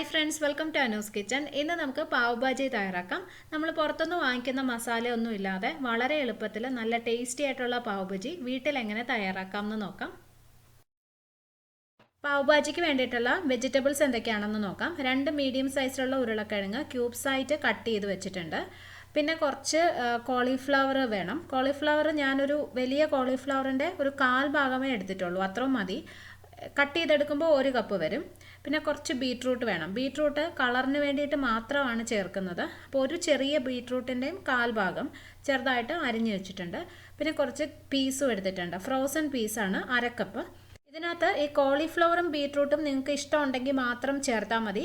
Hi friends, welcome to Anu's kitchen. ഇന്ന് നമുക്ക് പാവ് ഭാജി തയ്യാറാക്കാം. നമ്മൾ പുറത്തുനിന്ന് വാങ്ങിക്കുന്ന മസാലയൊന്നും ഇല്ലാതെ വളരെ എളുപ്പത്തിൽ നല്ല ടേസ്റ്റി ആയിട്ടുള്ള പാവ് ഭാജി വീട്ടിൽ എങ്ങനെ തയ്യാറാക്കാം എന്ന് നോക്കാം. പാവ് ഭാജിക്ക് വേണ്ടിയിട്ടുള്ള വെജിറ്റബിൾസ് എന്തൊക്കെയാണെന്ന് നോക്കാം. 2 മീഡിയം സൈസിലുള്ള ഉരുളക്കിഴങ്ങ് ക്യൂബ്സ് ആയിട്ട് കട്ട് ചെയ്ത് വെച്ചിട്ടുണ്ട്. പിന്നെ കുറച്ച് കോളിഫ്ലവർ വേണം. കോളിഫ്ലവർ ഞാനൊരു വലിയ കോളിഫ്ലവറിൻ്റെ ഒരു 1/4 ഭാഗമേ എടുത്തിട്ടുള്ളൂ, അത്രയും മതി. കട്ട് ചെയ്തെടുക്കുമ്പോൾ 1 കപ്പ് വരും. പിന്നെ കുറച്ച് ബീട്രൂട്ട് വേണം. ബീട്രൂട്ട് കളറിന് വേണ്ടിയിട്ട് മാത്രമാണ് ചേർക്കുന്നത്. അപ്പോൾ ഒരു ചെറിയ ബീട്രൂട്ടിൻ്റെയും 1/4 ഭാഗം ചെറുതായിട്ട് അരിഞ്ഞു വെച്ചിട്ടുണ്ട്. പിന്നെ കുറച്ച് പീസും എടുത്തിട്ടുണ്ട്. ഫ്രോസൺ പീസാണ് 1/2 കപ്പ്. ഇതിനകത്ത് ഈ കോളിഫ്ലവറും ബീട്രൂട്ടും നിങ്ങൾക്ക് ഇഷ്ടമുണ്ടെങ്കിൽ മാത്രം ചേർത്താൽ മതി.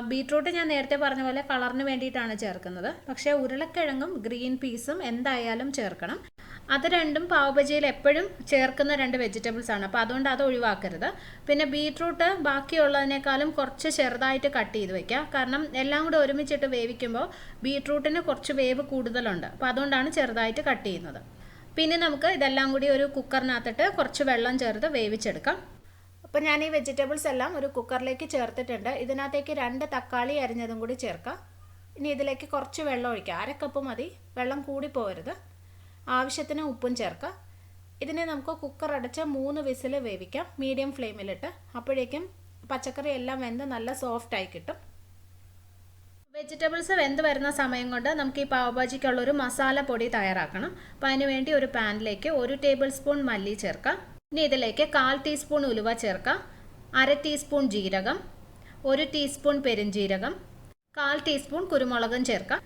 ബീട്രൂട്ട് ഞാൻ നേരത്തെ പറഞ്ഞ പോലെ കളറിന് വേണ്ടിയിട്ടാണ് ചേർക്കുന്നത്. പക്ഷേ ഉരുളക്കിഴങ്ങും ഗ്രീൻ പീസും എന്തായാലും ചേർക്കണം. അത് രണ്ടും പാവ് ഭാജിയിൽ എപ്പോഴും ചേർക്കുന്ന 2 വെജിറ്റബിൾസ് ആണ്. അപ്പോൾ അതുകൊണ്ട് അത് ഒഴിവാക്കരുത്. പിന്നെ ബീട്രൂട്ട് ബാക്കിയുള്ളതിനേക്കാളും കുറച്ച് ചെറുതായിട്ട് കട്ട് ചെയ്ത് വയ്ക്കുക. കാരണം എല്ലാം കൂടെ ഒരുമിച്ചിട്ട് വേവിക്കുമ്പോൾ ബീട്രൂട്ടിന് കുറച്ച് വേവ് കൂടുതലുണ്ട്. അപ്പോൾ അതുകൊണ്ടാണ് ചെറുതായിട്ട് കട്ട് ചെയ്യുന്നത്. പിന്നെ നമുക്ക് ഇതെല്ലാം കൂടി ഒരു കുക്കറിനകത്തിട്ട് കുറച്ച് വെള്ളം ചേർത്ത് വേവിച്ചെടുക്കാം. അപ്പോൾ ഞാൻ ഈ വെജിറ്റബിൾസ് എല്ലാം ഒരു കുക്കറിലേക്ക് ചേർത്തിട്ടുണ്ട്. ഇതിനകത്തേക്ക് 2 തക്കാളി അരിഞ്ഞതും കൂടി ചേർക്കാം. ഇനി ഇതിലേക്ക് കുറച്ച് വെള്ളം ഒഴിക്കാം. 1/2 കപ്പ് മതി, വെള്ളം കൂടി പോകരുത്. ആവശ്യത്തിന് ഉപ്പും ചേർക്കാം. ഇതിനെ നമുക്ക് കുക്കർ അടച്ച് 3 വിസിൽ വേവിക്കാം, മീഡിയം ഫ്ലെയിമിലിട്ട്. അപ്പോഴേക്കും പച്ചക്കറി എല്ലാം വെന്ത് നല്ല സോഫ്റ്റായി കിട്ടും. വെജിറ്റബിൾസ് വെന്ത് വരുന്ന സമയം കൊണ്ട് നമുക്ക് ഈ പാവ് ഭാജിക്കുള്ളൊരു മസാല പൊടി തയ്യാറാക്കണം. അപ്പോൾ അതിന് വേണ്ടി ഒരു പാനിലേക്ക് 1 ടേബിൾ സ്പൂൺ മല്ലി ചേർക്കാം. ഇനി ഇതിലേക്ക് 1/4 ടീസ്പൂൺ ഉലുവ ചേർക്കാം, 1/2 ടീസ്പൂൺ ജീരകം, 1 ടീസ്പൂൺ പെരുംജീരകം, 1/4 ടീസ്പൂൺ കുരുമുളകും ചേർക്കാം.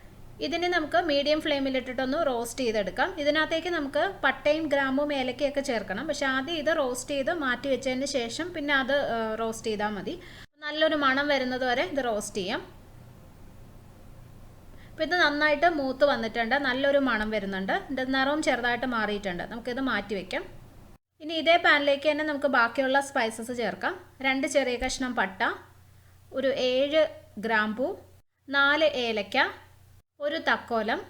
ഇതിനെ നമുക്ക് മീഡിയം ഫ്ലെയിമിലിട്ടിട്ടൊന്ന് റോസ്റ്റ് ചെയ്തെടുക്കാം. ഇതിനകത്തേക്ക് നമുക്ക് പട്ടയും ഗ്രാമ്പും ഏലക്കയൊക്കെ ചേർക്കണം. പക്ഷെ ആദ്യം ഇത് റോസ്റ്റ് ചെയ്ത് മാറ്റി വെച്ചതിന് ശേഷം പിന്നെ അത് റോസ്റ്റ് ചെയ്താൽ മതി. നല്ലൊരു മണം വരുന്നത് വരെ ഇത് റോസ്റ്റ് ചെയ്യാം. അപ്പോൾ ഇത് നന്നായിട്ട് മൂത്ത് വന്നിട്ടുണ്ട്, നല്ലൊരു മണം വരുന്നുണ്ട്. ഇത് നിറവും ചെറുതായിട്ട് മാറിയിട്ടുണ്ട്. നമുക്കിത് മാറ്റി വയ്ക്കാം. ഇനി ഇതേ പാനിലേക്ക് തന്നെ നമുക്ക് ബാക്കിയുള്ള സ്പൈസസ് ചേർക്കാം. 2 ചെറിയ കഷ്ണം പട്ട, ഒരു 7 ഗ്രാമ്പൂ, 4 ഏലക്ക, 1 തക്കോലം,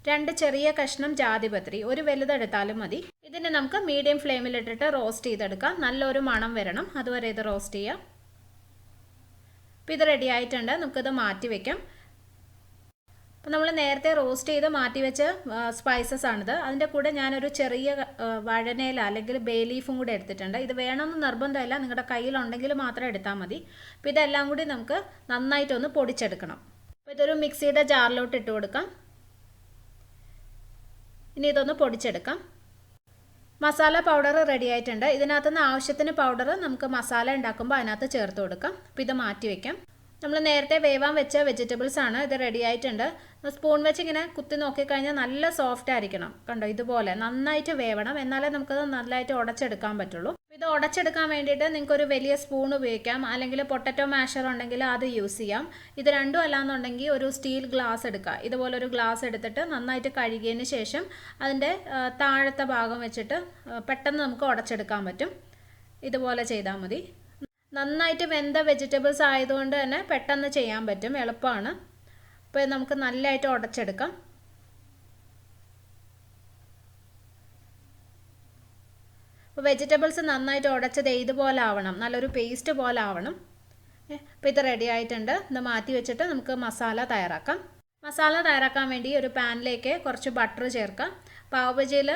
2 ചെറിയ കഷ്ണം ജാതിപത്രി, ഒരു വലുതെടുത്താലും മതി. ഇതിനെ നമുക്ക് മീഡിയം ഫ്ലെയിമിലിട്ടിട്ട് റോസ്റ്റ് ചെയ്തെടുക്കാം. നല്ലൊരു മണം വരണം, അതുവരെ ഇത് റോസ്റ്റ് ചെയ്യാം. അപ്പോൾ ഇത് റെഡി ആയിട്ടുണ്ട്, നമുക്കിത് മാറ്റി വയ്ക്കാം. അപ്പോൾ നമ്മൾ നേരത്തെ റോസ്റ്റ് ചെയ്ത് മാറ്റി വെച്ച സ്പൈസസ് ആണിത്. അതിൻ്റെ കൂടെ ഞാനൊരു ചെറിയ വഴനയില അല്ലെങ്കിൽ ബേ ലീഫും കൂടി എടുത്തിട്ടുണ്ട്. ഇത് വേണമെന്ന് നിർബന്ധമില്ല, നിങ്ങളുടെ കയ്യിലുണ്ടെങ്കിൽ മാത്രം എടുത്താൽ മതി. അപ്പോൾ ഇതെല്ലാം കൂടി നമുക്ക് നന്നായിട്ടൊന്ന് പൊടിച്ചെടുക്കണം. അപ്പോൾ ഇതൊരു മിക്സിയുടെ ജാറിലോട്ട് ഇട്ട് കൊടുക്കാം. ഇനി ഇതൊന്ന് പൊടിച്ചെടുക്കാം. മസാല പൗഡർ റെഡി ആയിട്ടുണ്ട്. ഇതിനകത്തുനിന്ന് ആവശ്യത്തിന് പൗഡർ നമുക്ക് മസാല ഉണ്ടാക്കുമ്പോൾ അതിനകത്ത് ചേർത്ത് കൊടുക്കാം. അപ്പോൾ ഇത് മാറ്റി വയ്ക്കാം. നമ്മൾ നേരത്തെ വേവാൻ വെച്ച വെജിറ്റബിൾസ് ആണ്. ഇത് റെഡി ആയിട്ടുണ്ട്. സ്പൂൺ വെച്ച് ഇങ്ങനെ കുത്തി നോക്കിക്കഴിഞ്ഞാൽ നല്ല സോഫ്റ്റ് ആയിരിക്കണം. കണ്ടോ, ഇതുപോലെ നന്നായിട്ട് വേവണം, എന്നാലേ നമുക്കത് നല്ലതായിട്ട് ഉടച്ചെടുക്കാൻ പറ്റുള്ളൂ. ഇത് ഉടച്ചെടുക്കാൻ വേണ്ടിയിട്ട് നിങ്ങൾക്കൊരു വലിയ സ്പൂൺ ഉപയോഗിക്കാം, അല്ലെങ്കിൽ പൊട്ടറ്റോ മാഷർ ഉണ്ടെങ്കിൽ അത് യൂസ് ചെയ്യാം. ഇത് രണ്ടും അല്ലാന്നുണ്ടെങ്കിൽ ഒരു സ്റ്റീൽ ഗ്ലാസ് എടുക്കുക. ഇതുപോലൊരു ഗ്ലാസ് എടുത്തിട്ട് നന്നായിട്ട് കഴുകിയതിന് ശേഷം അതിൻ്റെ താഴത്തെ ഭാഗം വെച്ചിട്ട് പെട്ടെന്ന് നമുക്ക് ഉടച്ചെടുക്കാൻ പറ്റും. ഇതുപോലെ ചെയ്താൽ മതി. നന്നായിട്ട് വെന്ത വെജിറ്റബിൾസ് ആയതുകൊണ്ട് തന്നെ പെട്ടെന്ന് ചെയ്യാൻ പറ്റും, എളുപ്പമാണ്. അപ്പോൾ നമുക്ക് നല്ലതായിട്ട് ഉടച്ചെടുക്കാം. അപ്പോൾ വെജിറ്റബിൾസ് നന്നായിട്ട് ഉടച്ചത് ഇതുപോലെ ആവണം, നല്ലൊരു പേസ്റ്റ് പോലെ ആവണം. അപ്പോൾ ഇത് റെഡി ആയിട്ടുണ്ട്. ഇത് മാറ്റി വെച്ചിട്ട് നമുക്ക് മസാല തയ്യാറാക്കാം. മസാല തയ്യാറാക്കാൻ വേണ്ടി ഒരു പാനിലേക്ക് കുറച്ച് ബട്ടർ ചേർക്കാം. പാവ് ഭാജിയിൽ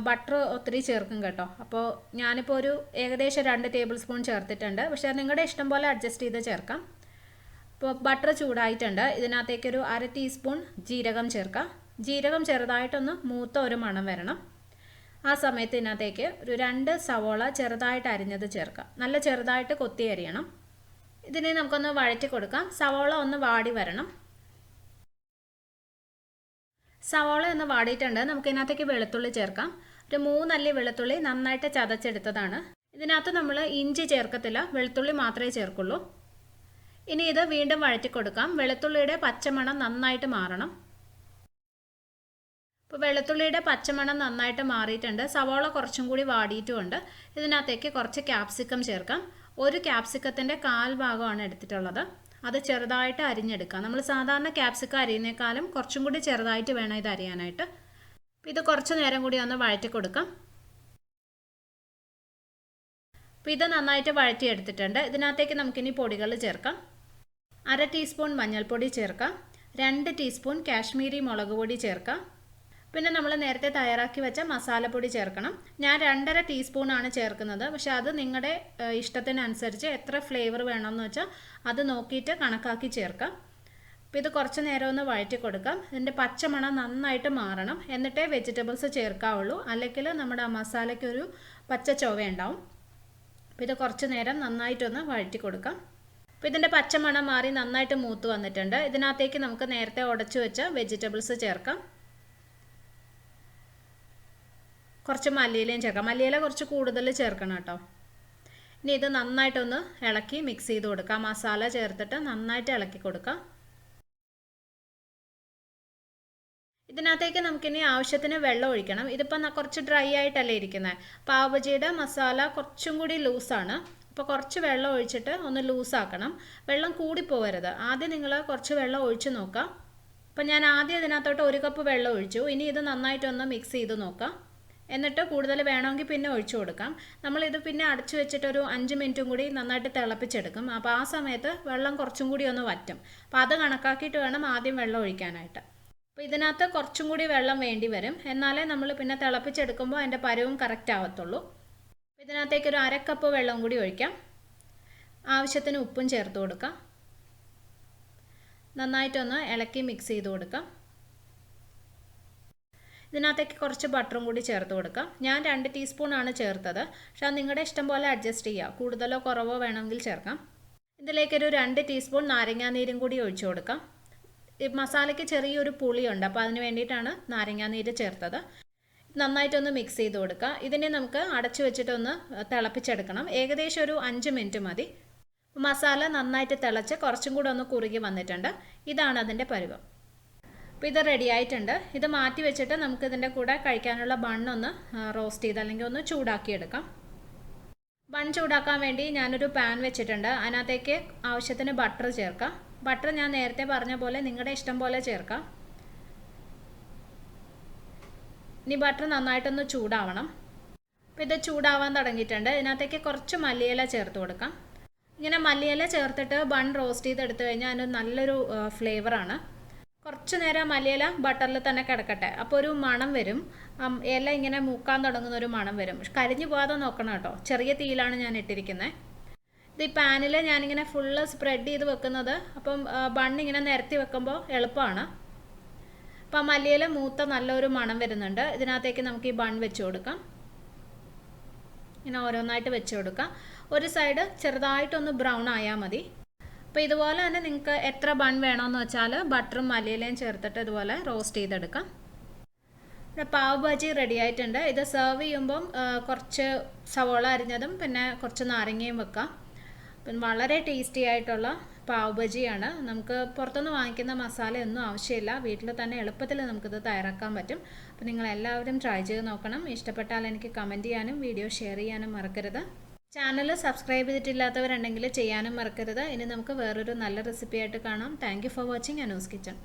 ബട്ടർ ഒത്തിരി ചേർക്കും കേട്ടോ. അപ്പോൾ ഞാനിപ്പോൾ ഒരു ഏകദേശം 2 ടേബിൾ സ്പൂൺ ചേർത്തിട്ടുണ്ട്. പക്ഷേ നിങ്ങളുടെ ഇഷ്ടം പോലെ അഡ്ജസ്റ്റ് ചെയ്ത് ചേർക്കാം. അപ്പോൾ ബട്ടർ ചൂടായിട്ടുണ്ട്. ഇതിനകത്തേക്കൊരു 1/2 ടീസ്പൂൺ ജീരകം ചേർക്കാം. ജീരകം ചെറുതായിട്ടൊന്ന് മൂത്ത ഒരു മണം വരണം. ആ സമയത്ത് ഇതിനകത്തേക്ക് ഒരു 2 സവോള ചെറുതായിട്ട് അരിഞ്ഞത് ചേർക്കാം. നല്ല ചെറുതായിട്ട് കൊത്തി അരിയണം. ഇതിനെ നമുക്കൊന്ന് വഴറ്റി കൊടുക്കാം. സവോള ഒന്ന് വാടി വരണം. സവോള ഒന്ന് വാടിയിട്ടുണ്ട്. നമുക്ക് ഇതിനകത്തേക്ക് വെളുത്തുള്ളി ചേർക്കാം. ഒരു 3 അല്ലി വെളുത്തുള്ളി നന്നായിട്ട് ചതച്ചെടുത്തതാണ്. ഇതിനകത്ത് നമ്മൾ ഇഞ്ചി ചേർക്കത്തില്ല, വെളുത്തുള്ളി മാത്രമേ ചേർക്കുള്ളൂ. ഇനി ഇത് വീണ്ടും വഴറ്റി കൊടുക്കാം. വെളുത്തുള്ളിയുടെ പച്ചമണം നന്നായിട്ട് മാറണം. ഇപ്പോൾ വെളുത്തുള്ളിയുടെ പച്ചമണം നന്നായിട്ട് മാറിയിട്ടുണ്ട്. സവോള കുറച്ചും കൂടി വാടിയിട്ടുമുണ്ട്. ഇതിനകത്തേക്ക് കുറച്ച് ക്യാപ്സിക്കം ചേർക്കാം. ഒരു ക്യാപ്സിക്കത്തിൻ്റെ 1/4 ഭാഗമാണ് എടുത്തിട്ടുള്ളത്. അത് ചെറുതായിട്ട് അരിഞ്ഞെടുക്കാം. നമ്മൾ സാധാരണ ക്യാപ്സിക്കം അരിയുന്നേക്കാളും കുറച്ചും കൂടി ചെറുതായിട്ട് വേണം ഇത് അരിയാനായിട്ട്. ഇത് കുറച്ച് നേരം കൂടി ഒന്ന് വഴറ്റി കൊടുക്കാം. അപ്പോൾ ഇത് നന്നായിട്ട് വഴറ്റിയെടുത്തിട്ടുണ്ട്. ഇതിനകത്തേക്ക് നമുക്കിനി പൊടികൾ ചേർക്കാം. 1/2 ടീസ്പൂൺ മഞ്ഞൾപ്പൊടി ചേർക്കാം, 2 ടീസ്പൂൺ കാശ്മീരി മുളക് പൊടി ചേർക്കാം. പിന്നെ നമ്മൾ നേരത്തെ തയ്യാറാക്കി വെച്ച മസാലപ്പൊടി ചേർക്കണം. ഞാൻ 2.5 ടീസ്പൂണാണ് ചേർക്കുന്നത്. പക്ഷെ അത് നിങ്ങളുടെ ഇഷ്ടത്തിനനുസരിച്ച് എത്ര ഫ്ലേവർ വേണമെന്ന് വെച്ചാൽ അത് നോക്കിയിട്ട് കണക്കാക്കി ചേർക്കാം. അപ്പോൾ ഇത് കുറച്ച് നേരം ഒന്ന് വഴറ്റി കൊടുക്കാം. ഇതിൻ്റെ പച്ചമണം നന്നായിട്ട് മാറണം, എന്നിട്ടേ വെജിറ്റബിൾസ് ചേർക്കാവുള്ളൂ. അല്ലെങ്കിൽ നമ്മുടെ മസാലയ്ക്കൊരു പച്ച ചൊവ ഉണ്ടാവും. അപ്പോൾ ഇത് കുറച്ച് നേരം നന്നായിട്ടൊന്ന് വഴറ്റി കൊടുക്കാം. അപ്പോൾ ഇതിൻ്റെ പച്ചമണം മാറി നന്നായിട്ട് മൂത്ത് വന്നിട്ടുണ്ട്. ഇതിനകത്തേക്ക് നമുക്ക് നേരത്തെ ഉടച്ചു വെച്ച വെജിറ്റബിൾസ് ചേർക്കാം. കുറച്ച് മല്ലിയിലയും ചേർക്കാം. മല്ലിയില കുറച്ച് കൂടുതൽ ചേർക്കണം കേട്ടോ. ഇനി ഇത് നന്നായിട്ടൊന്ന് ഇളക്കി മിക്സ് ചെയ്ത് കൊടുക്കാം. മസാല ചേർത്തിട്ട് നന്നായിട്ട് ഇളക്കി കൊടുക്കാം. ഇതിനകത്തേക്ക് നമുക്കിനി ആവശ്യത്തിന് വെള്ളം ഒഴിക്കണം. ഇതിപ്പോൾ കുറച്ച് ഡ്രൈ ആയിട്ടല്ലേ ഇരിക്കുന്നത്. പാവ് ബജിയുടെ മസാല കുറച്ചും കൂടി ലൂസാണ്. അപ്പോൾ കുറച്ച് വെള്ളം ഒഴിച്ചിട്ട് ഒന്ന് ലൂസാക്കണം. വെള്ളം കൂടിപ്പോവരുത്. ആദ്യം നിങ്ങൾ കുറച്ച് വെള്ളം ഒഴിച്ച് നോക്കാം. അപ്പോൾ ഞാൻ ആദ്യം ഇതിനകത്തോട്ട് 1 കപ്പ് വെള്ളം ഒഴിച്ചു. ഇനി ഇത് നന്നായിട്ടൊന്ന് മിക്സ് ചെയ്ത് നോക്കാം. എന്നിട്ട് കൂടുതൽ വേണമെങ്കിൽ പിന്നെ ഒഴിച്ചു കൊടുക്കാം. നമ്മളിത് പിന്നെ അടച്ചു വെച്ചിട്ട് ഒരു 5 മിനിറ്റും കൂടി നന്നായിട്ട് തിളപ്പിച്ചെടുക്കും. അപ്പോൾ ആ സമയത്ത് വെള്ളം കുറച്ചും കൂടി ഒന്ന് വറ്റും. അപ്പോൾ അത് കണക്കാക്കിയിട്ട് വേണം ആദ്യം വെള്ളം ഒഴിക്കാനായിട്ട്. അപ്പോൾ ഇതിനകത്ത് കുറച്ചും കൂടി വെള്ളം വേണ്ടി വരും. എന്നാലേ നമ്മൾ പിന്നെ തിളപ്പിച്ചെടുക്കുമ്പോൾ അതിൻ്റെ പരുവും കറക്റ്റ് ആവത്തുള്ളൂ. ഇതിനകത്തേക്ക് ഒരു 1/2 കപ്പ് വെള്ളം കൂടി ഒഴിക്കാം. ആവശ്യത്തിന് ഉപ്പും ചേർത്ത് കൊടുക്കാം. നന്നായിട്ടൊന്ന് ഇളക്കി മിക്സ് ചെയ്ത് കൊടുക്കാം. ഇതിനകത്തേക്ക് കുറച്ച് ബട്ടറും കൂടി ചേർത്ത് കൊടുക്കാം. ഞാൻ 2 ടീസ്പൂണാണ് ചേർത്തത്. പക്ഷേ അത് നിങ്ങളുടെ ഇഷ്ടം പോലെ അഡ്ജസ്റ്റ് ചെയ്യുക. കൂടുതലോ കുറവോ വേണമെങ്കിൽ ചേർക്കാം. ഇതിലേക്കൊരു 2 ടീസ്പൂൺ നാരങ്ങാനീരും കൂടി ഒഴിച്ചു കൊടുക്കാം. ഈ മസാലയ്ക്ക് ചെറിയൊരു പുളിയുണ്ട്. അപ്പോൾ അതിന് വേണ്ടിയിട്ടാണ് നാരങ്ങാനീര് ചേർത്തത്. നന്നായിട്ടൊന്ന് മിക്സ് ചെയ്ത് കൊടുക്കുക. ഇതിനെ നമുക്ക് അടച്ചു വെച്ചിട്ടൊന്ന് തിളപ്പിച്ചെടുക്കണം. ഏകദേശം ഒരു 5 മിനിറ്റ് മതി. മസാല നന്നായിട്ട് തിളച്ച് കുറച്ചും കൂടെ ഒന്ന് കുറുകി വന്നിട്ടുണ്ട്. ഇതാണ് അതിൻ്റെ പരുവം. അപ്പോൾ ഇത് റെഡി ആയിട്ടുണ്ട്. ഇത് മാറ്റി വെച്ചിട്ട് നമുക്ക് ഇതിൻ്റെ കൂടെ കഴിക്കാനുള്ള ബണ്ണൊന്ന് റോസ്റ്റ് ചെയ്ത് അല്ലെങ്കിൽ ഒന്ന് ചൂടാക്കിയെടുക്കാം. ബൺ ചൂടാക്കാൻ വേണ്ടി ഞാനൊരു പാൻ വെച്ചിട്ടുണ്ട്. അതിനകത്തേക്ക് ആവശ്യത്തിന് ബട്ടർ ചേർക്കാം. ബട്ടർ ഞാൻ നേരത്തെ പറഞ്ഞ പോലെ നിങ്ങളുടെ ഇഷ്ടം പോലെ ചേർക്കാം. ഇനി ബട്ടർ നന്നായിട്ടൊന്ന് ചൂടാവണം. അപ്പോൾ ഇത് ചൂടാവാൻ തുടങ്ങിയിട്ടുണ്ട്. ഇതിനകത്തേക്ക് കുറച്ച് മല്ലിയില ചേർത്ത് കൊടുക്കാം. ഇങ്ങനെ മല്ലിയില ചേർത്തിട്ട് ബൺ റോസ്റ്റ് ചെയ്തെടുത്ത് കഴിഞ്ഞാൽ അതിന് നല്ലൊരു ഫ്ലേവറാണ്. കുറച്ച് നേരം മല്ലിയില ബട്ടറിൽ തന്നെ കിടക്കട്ടെ. അപ്പോൾ ഒരു മണം വരും. ഇല ഇങ്ങനെ മൂക്കാൻ തുടങ്ങുന്ന ഒരു മണം വരും. കരിഞ്ഞു പോകാതെ നോക്കണം കേട്ടോ. ചെറിയ തീയിലാണ് ഞാൻ ഇട്ടിരിക്കുന്നത്. ഇത് ഈ പാനിൽ ഞാനിങ്ങനെ ഫുള്ള് സ്പ്രെഡ് ചെയ്ത് വെക്കുന്നത്. അപ്പം ബണ്ണിങ്ങനെ നിരത്തി വെക്കുമ്പോൾ എളുപ്പമാണ്. അപ്പം മല്ലിയില മൂത്ത നല്ലൊരു മണം വരുന്നുണ്ട്. ഇതിനകത്തേക്ക് നമുക്ക് ഈ ബൺ വെച്ച് കൊടുക്കാം. ഇങ്ങനെ ഓരോന്നായിട്ട് വെച്ച് കൊടുക്കാം. ഒരു സൈഡ് ചെറുതായിട്ടൊന്ന് ബ്രൗൺ ആയാൽ മതി. അപ്പോൾ ഇതുപോലെ തന്നെ നിങ്ങൾക്ക് എത്ര ബൺ വേണമെന്ന് വെച്ചാൽ ബട്ടറും മല്ലിയിലയും ചേർത്തിട്ട് ഇതുപോലെ റോസ്റ്റ് ചെയ്തെടുക്കാം. ഇവിടെ പാവ് ഭാജി റെഡി ആയിട്ടുണ്ട്. ഇത് സെർവ് ചെയ്യുമ്പം കുറച്ച് സവോള അരിഞ്ഞതും പിന്നെ കുറച്ച് നാരങ്ങയും വെക്കാം. പിന്നെ വളരെ ടേസ്റ്റി ആയിട്ടുള്ള പാവ് ബജിയാണ്. നമുക്ക് പുറത്തുനിന്ന് വാങ്ങിക്കുന്ന മസാലയൊന്നും ആവശ്യമില്ല. വീട്ടിൽ തന്നെ എളുപ്പത്തിൽ നമുക്കിത് തയ്യാറാക്കാൻ പറ്റും. അപ്പോൾ നിങ്ങളെല്ലാവരും ട്രൈ ചെയ്ത് നോക്കണം. ഇഷ്ടപ്പെട്ടാൽ എനിക്ക് കമൻറ്റ് ചെയ്യാനും വീഡിയോ ഷെയർ ചെയ്യാനും മറക്കരുത്. ചാനൽ സബ്സ്ക്രൈബ് ചെയ്തിട്ടില്ലാത്തവരുണ്ടെങ്കിൽ ചെയ്യാനും മറക്കരുത്. ഇനി നമുക്ക് വേറൊരു നല്ല റെസിപ്പി ആയിട്ട് കാണാം. Thank you for watching Anu's kitchen.